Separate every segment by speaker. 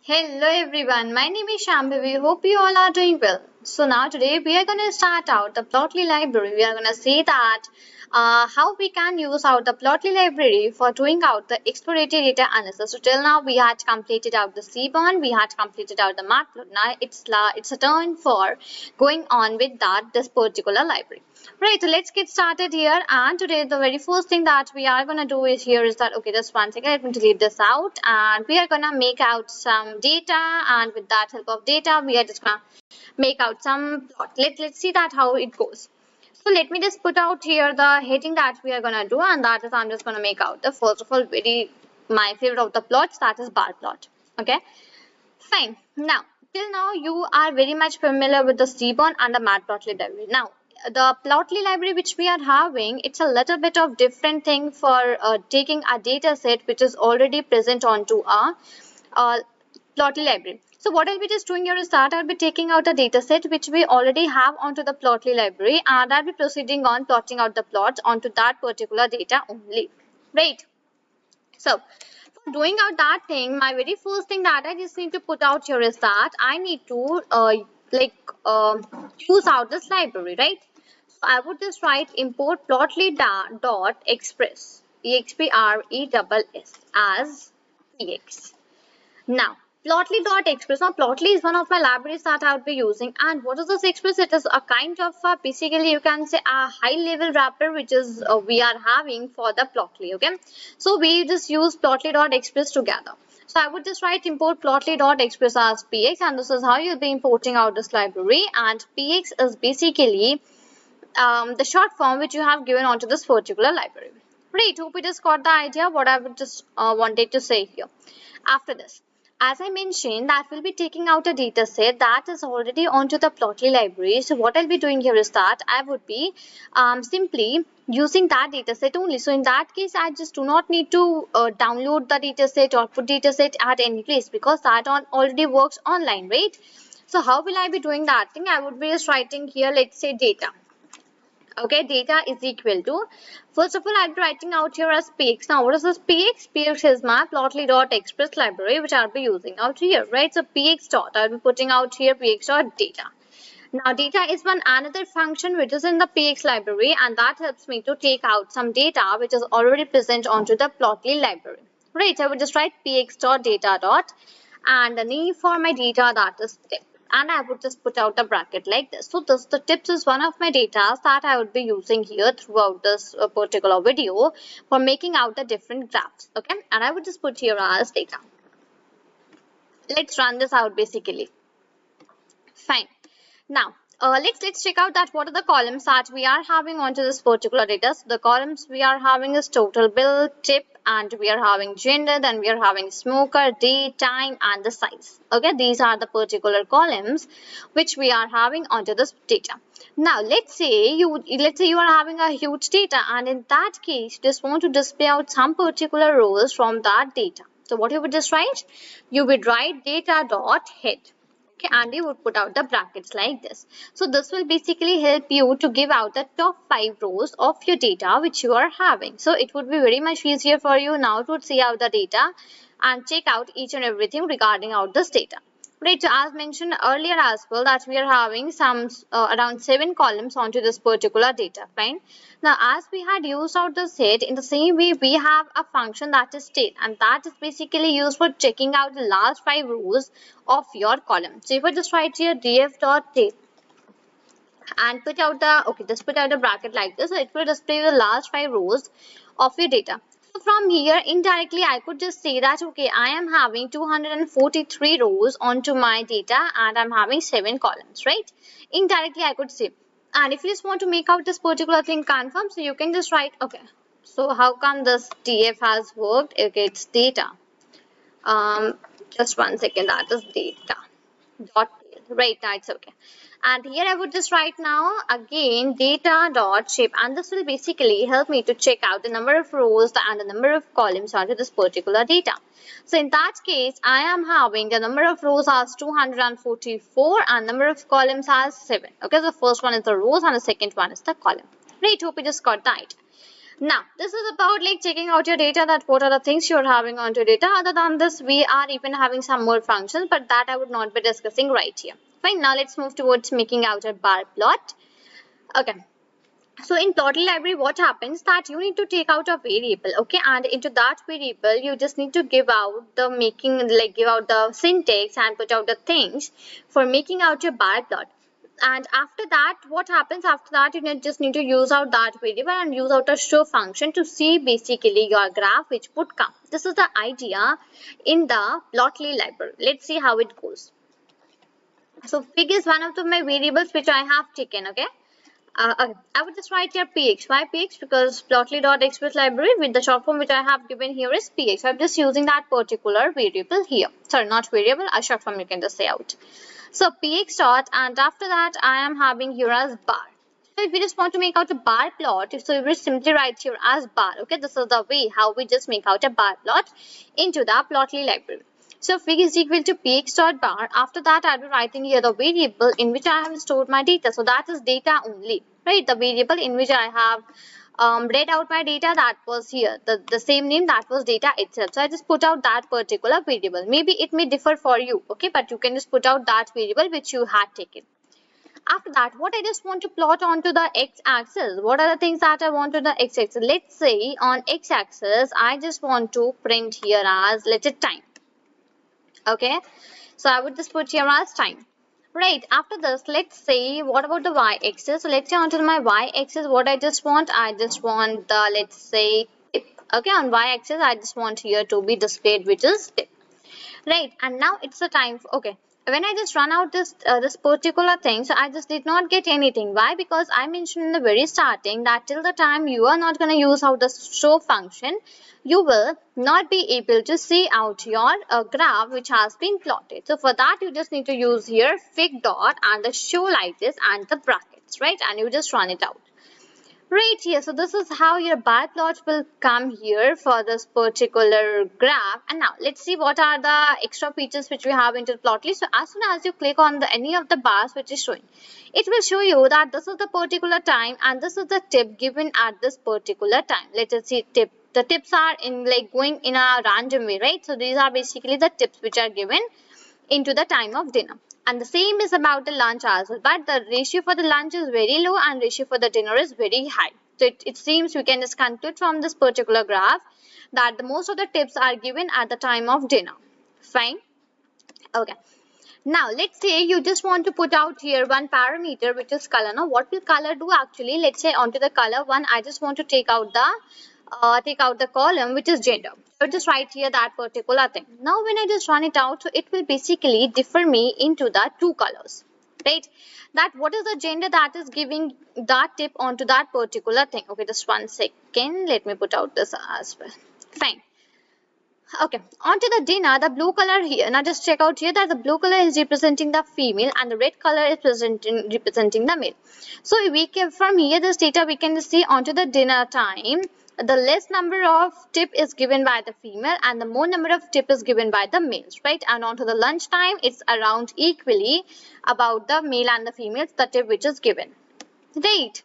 Speaker 1: Hello everyone, my name is Shambhavi. Hope you all are doing well. So now today we are going to start out the Plotly library. We are going to see that how we can use out the Plotly library for doing out the exploratory data analysis. So till now we had completed out the Seaborn, we had completed out the matplot. Now it's a turn for going on with this particular library. Right, so let's get started here. And today, the very first thing that we are gonna do is here is that okay, just one second, let me delete this out, and we are gonna make out some data, and with that help of data, we are just gonna make out some plot. Let's see that how it goes. So let me just put out here the heading that we are gonna do, and that is I'm just gonna make out the first of all very my favorite of the plots, that is bar plot. Okay, fine. Now till now you are very much familiar with the Seaborn and the matplotlib library. Now the plotly library which we are having, it's a little bit of different thing for taking a data set which is already present onto a plotly library. So what I'll be just doing here is that I'll be taking out a data set which we already have onto the plotly library, and I'll be proceeding on plotting out the plots onto that particular data only, right? So for doing out that thing, my very first thing that I just need to put out here is that I need to use out this library, right? So I would just write import plotly.express express as px. Now, Plotly.express. Now, Plotly is one of my libraries that I would be using. And what is this express? It is a kind of basically you can say a high level wrapper which is we are having for the Plotly. Okay, so we just use Plotly.express together. So I would just write import Plotly.express as px, and this is how you'll be importing out this library. And px is basically the short form which you have given onto this particular library. Right, hope you just got the idea what I would just wanted to say here. After this, as I mentioned, that we'll be taking out a data set that is already onto the Plotly library. So what I'll be doing here is that I would be simply using that data set only. So in that case, I just do not need to download the data set or put data set at any place, because that already works online, right? So how will I be doing that thing? I would be just writing here, let's say data. Okay, data is equal to, first of all, I'll be writing out here as px. Now, what is this px? Px is my plotly.express library, which I'll be using out here, right? So, px dot, I'll be putting out here px dot data. Now, data is one another function which is in the px library, and that helps me to take out some data which is already present onto the plotly library, right? So, I would just write px dot data dot, and the name for my data, that is tip. And I would just put out a bracket like this. So the tips is one of my data that I would be using here throughout this particular video for making out the different graphs. Okay, and I would just put here as data. Let's run this out basically. Fine. Now let's check out that what are the columns that we are having onto this particular data. So the columns we are having is total bill, tip, and we are having gender, then we are having smoker, date, time, and the size. Okay, these are the particular columns which we are having onto this data. Now let's say you are having a huge data, and in that case you just want to display out some particular rows from that data. So what you would just write? You would write data dot head. Okay, and you would put out the brackets like this. So this will basically help you to give out the top 5 rows of your data which you are having. So it would be very much easier for you now to see out the data and check out each and everything regarding out this data. Right, so as mentioned earlier as well, that we are having some around 7 columns onto this particular data. Fine. Now, as we had used out the set, in the same way we have a function that is state, and that is basically used for checking out the last 5 rows of your column. So if I just write here df.date and put out the just put out a bracket like this, so it will display the last 5 rows of your data. So from here indirectly I could just say that okay, I am having 243 rows onto my data and I'm having 7 columns, right? Indirectly I could say. And if you just want to make out this particular thing confirm, so you can just write okay, so how come this df has worked? Okay, it's data, just one second, that is data dot right, that's okay. And here I would just write now again data dot shape, and this will basically help me to check out the number of rows and the number of columns onto this particular data. So in that case I am having the number of rows as 244 and number of columns as 7. Okay, so the first one is the rows and the second one is the column. Right, hope you just got that. Now, this is about like checking out your data, that what are the things you're having on your data. Other than this, we are even having some more functions, but that I would not be discussing right here. Fine, now let's move towards making out a bar plot. Okay. So in plotly library, what happens that you need to take out a variable, okay, and into that variable you just need to give out the give out the syntax and put out the things for making out your bar plot. And after that, what happens after that, just need to use out that variable and use out a show function to see basically your graph which would come. This is the idea in the plotly library. Let's see how it goes. So fig is one of my variables which I have taken, okay. Okay. I would just write here px. Why px? Because plotly.express library with the short form which I have given here is px. So I'm just using that particular variable here. Sorry, not variable, a short form you can just say out. So px dot, and after that I am having here as bar. So if we just want to make out a bar plot, so we will simply write here as bar. Okay, this is the way how we just make out a bar plot into the plotly library. So fig is equal to px dot bar. After that, I'll be writing here the variable in which I have stored my data. So that is data only, right? The variable in which I have read out my data, that was here. The same name, that was data itself. So I just put out that particular variable. Maybe it may differ for you, okay? But you can just put out that variable which you had taken. After that, what I just want to plot onto the x-axis. What are the things that I want on the x-axis? Let's say on x-axis, I just want to print here as, let's say, time. Okay, so I would just put here as time. Right, after this, let's say, what about the y-axis? So let's say onto my y-axis, what I just want the, let's say, tip. Okay, on y-axis, I just want here to be displayed, which is tip. Right, and now it's the time for, okay, when I just run out this particular thing, so I just did not get anything. Why? Because I mentioned in the very starting that till the time you are not going to use out the show function, you will not be able to see out your graph which has been plotted. So for that, you just need to use here fig dot and the show like this and the brackets, right? And you just run it out. Right here, so this is how your bar plot will come here for this particular graph. And now let's see what are the extra features which we have into Plotly. So as soon as you click on any of the bars which is showing, it will show you that this is the particular time and this is the tip given at this particular time. Let us see tip. The tips are in like going in a random way, right? So these are basically the tips which are given into the time of dinner. And the same is about the lunch as well, but the ratio for the lunch is very low and ratio for the dinner is very high. So it seems we can just conclude from this particular graph that the most of the tips are given at the time of dinner. Fine. Okay. Now let's say you just want to put out here one parameter which is color. Now what will color do actually? Let's say onto the color one, I just want to take out the column which is gender. So just write here that particular thing. Now when I just run it out, so it will basically differ me into the two colors, right? That what is the gender that is giving that tip onto that particular thing. Okay, just 1 second. Let me put out this as well. Fine. Okay, onto the dinner, the blue color here. Now just check out here that the blue color is representing the female and the red color is representing the male. So we can, from here this data we can see onto the dinner time, the less number of tip is given by the female and the more number of tip is given by the males, right? And onto the lunch time, it's around equally about the male and the females, the tip which is given, right?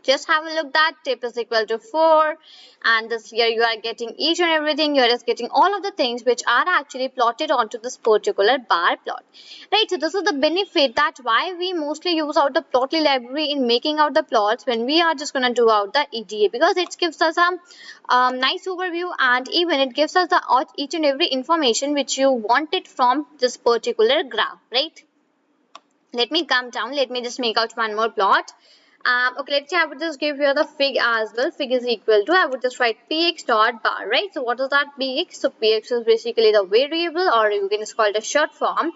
Speaker 1: Just have a look, that tip is equal to 4 and this here you are getting each and everything, you are just getting all of the things which are actually plotted onto this particular bar plot, right? So this is the benefit that why we mostly use out the Plotly library in making out the plots when we are just going to do out the EDA, because it gives us a nice overview and even it gives us the each and every information which you wanted from this particular graph, right? Let me come down, let me just make out one more plot. Okay, let's say I would just give here the fig as well. Fig is equal to, I would just write px dot bar, right? So what is that px? So px is basically the variable, or you can just call it a short form,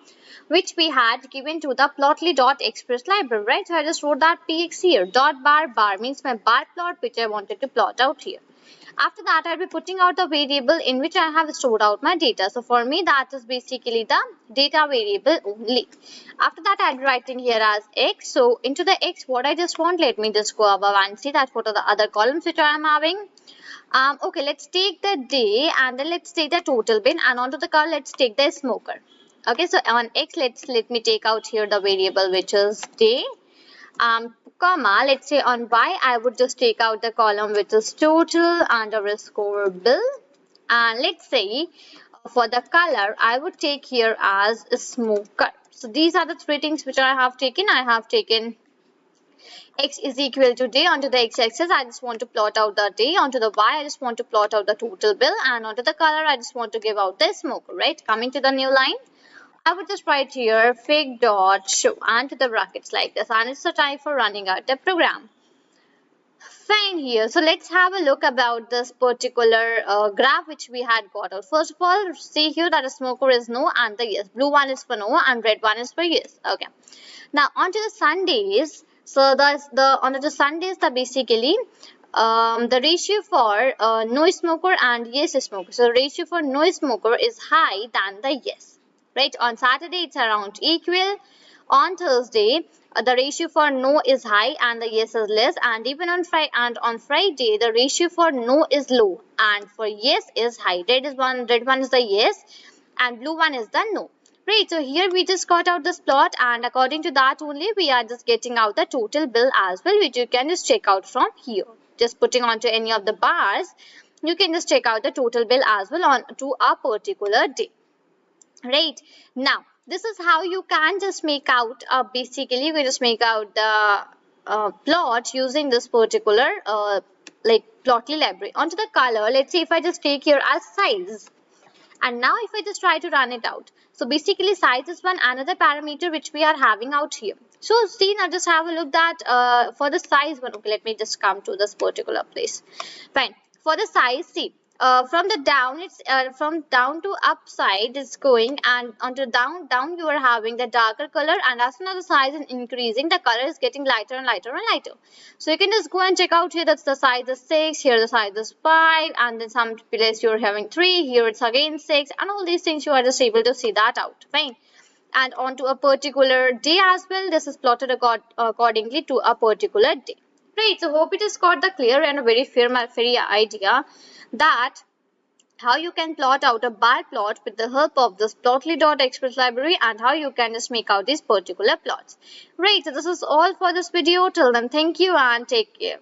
Speaker 1: which we had given to the plotly.express library, right? So I just wrote that px here. Dot bar, bar means my bar plot which I wanted to plot out here. After that, I'll be putting out the variable in which I have stored out my data. So for me, that is basically the data variable only. After that, I'll be writing here as x. So into the x, what I just want, let me just go above and see that what are the other columns which I am having. Okay, let's take the day and then let's take the total bin, and onto the column, let's take the smoker. Okay, so on x, let me take out here the variable which is day. comma, let's say on Y, I would just take out the column which is total underscore bill. And let's say for the color, I would take here as smoker. So these are the three things which I have taken. I have taken x is equal to day. Onto the x-axis, I just want to plot out the day. Onto the y, I just want to plot out the total bill. And onto the color, I just want to give out the smoker, right? Coming to the new line, I would just write here fig dot show and to the brackets like this. And it's the time for running out the program. Fine here. So let's have a look about this particular graph which we had got out. First of all, see here that a smoker is no and the yes. Blue one is for no and red one is for yes. Okay. Now onto the Sundays. So the onto the Sundays, the basically the ratio for no smoker and yes smoker. So the ratio for no smoker is high than the yes. Right. On Saturday it's around equal. On Thursday, the ratio for no is high and the yes is less, and even on Friday, the ratio for no is low and for yes is high. Red one is the yes, and blue one is the no. Right. So here we just got out this plot, and according to that only we are just getting out the total bill as well, which you can just check out from here. Just putting onto any of the bars, you can just check out the total bill as well on to a particular day. Right. Now this is how you can just make out basically we just make out the plot using this particular like plotly library. Onto the color, let's say if I just take here as size, and now if I just try to run it out, so basically size is one another parameter which we are having out here. So see, now just have a look that for the size one, okay, let me just come to this particular place. Fine. For the size, see, from the down, it's from down to upside it's going, and onto down you are having the darker color, and as soon as the size is increasing, the color is getting lighter and lighter and lighter. So you can just go and check out here that's the size is 6, here the size is 5, and then some place you're having 3, here it's again 6, and all these things you are just able to see that out. Fine. And onto a particular day as well, this is plotted accordingly to a particular day. Right, so hope it has got the clear and a very fair idea that how you can plot out a bar plot with the help of this plotly.express library, and how you can just make out these particular plots. Right, so this is all for this video. Till then, thank you and take care.